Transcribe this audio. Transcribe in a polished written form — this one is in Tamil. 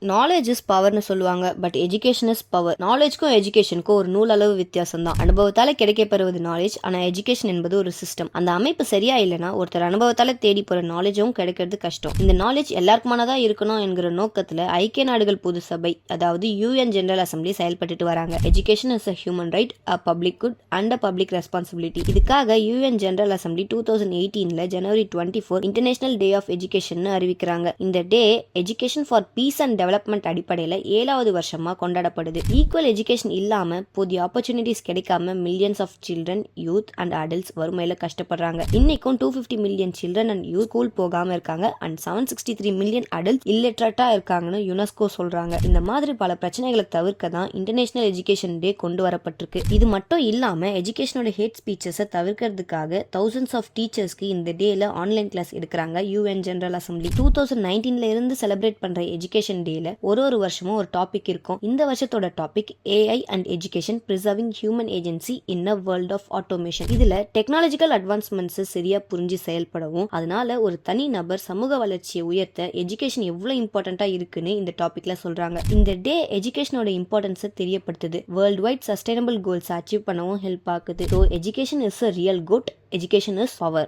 நாலேஜ் இஸ் பவர்னு சொல்லுவாங்க. But education is power. நாலேஜ்க்கும் எஜுகேஷனுக்கும் ஒரு நூல் அளவு வித்தியாசம் தான். அனுபவத்தால கிடைக்கப்பெறுவது நாலேஜ். ஆனா எஜுகேஷன் என்பது ஒரு சிஸ்டம். அந்த அமைப்பு சரியா இல்லைன்னா ஒருத்தர் அனுபவத்தால தேடி போற நாலேஜும் கிடைக்கிறது கஷ்டம். இந்த நாலேஜ் எல்லாருக்குமானதா இருக்கணும் என்கிற நோக்கத்துல ஐக்கிய நாடுகள் பொது சபை, அதாவது UN ஜெனரல் அசம்பிளி செயல்பட்டு வராங்க. Education is a human right, a public good and a public responsibility. இதுக்காக UN ஜெனரல் அசம்பிளி 2018 ஜனவரி 24 இன்டர்நேஷனல் டே ஆஃப் எஜுகேஷன் அறிவிக்கிறாங்க. இந்த day education for peace and development அடிப்படையில் 7வது வருஷமா கொண்டாடப்படுது. ஈக்குவல் எஜுகேஷன் இல்லாம புதிய ஆப்பர்ச்சுனிட்டிஸ் கிடைக்காம millions of children, youth and adults வறுமையில கஷ்டப்படுறாங்க. இன்னைக்கும் 250 million children and youth school போகாம இருக்காங்க அண்ட் 763 மில்லியன் அடல்ட் இல்லிட்ரேட்டா இருக்காங்கன்னு யுனெஸ்கோ சொல்றாங்க. இந்த மாதிரி பல பிரச்சனைகளை தவிர்க்க தான் இன்டர்நேஷனல் எஜுகேஷன் டே கொண்டு வரப்பட்டிருக்கு. இது மட்டும் இல்லாம எஜுகேஷனோட ஹேட் ஸ்பீச்சஸை தவிர்க்கிறதுக்காக தௌசண்ட்ஸ் ஆஃப் டீச்சர்ஸ்க்கு இந்த டேல ஆன்லைன் கிளாஸ் எடுக்கிறாங்க UN ஜெனரல் அசம்பிளி. 2019 இருந்து செலிப்ரேட் பண்ற எஜுகேஷன் டேல ஒரு வருஷமும் ஒரு டாபிக் இருக்கும். இந்த வருஷத்தோட topic AI and education preserving human agency in a world of automation. இதுல டெக்னாலஜிக்கல் அட்வான்ஸ்மெண்ட்ஸ் சரியா புரிஞ்சு செயல்படவும், அதனால ஒரு தனி நபர் சமூக வளர்ச்சியை உயர்த்த எஜுகேஷன் எவ்வளவு இம்பார்ட்டண்டா இருக்குன்னு இந்த டாபிக்ல சொல்றாங்க. இந்த டே எஜுகேஷனோட இம்பார்ட்டன்ஸை தெரியப்படுத்துது. World wide sustainable goals achieve பண்ணவும் ஹெல்ப் ஆகுது. So education is a real good. Education is power.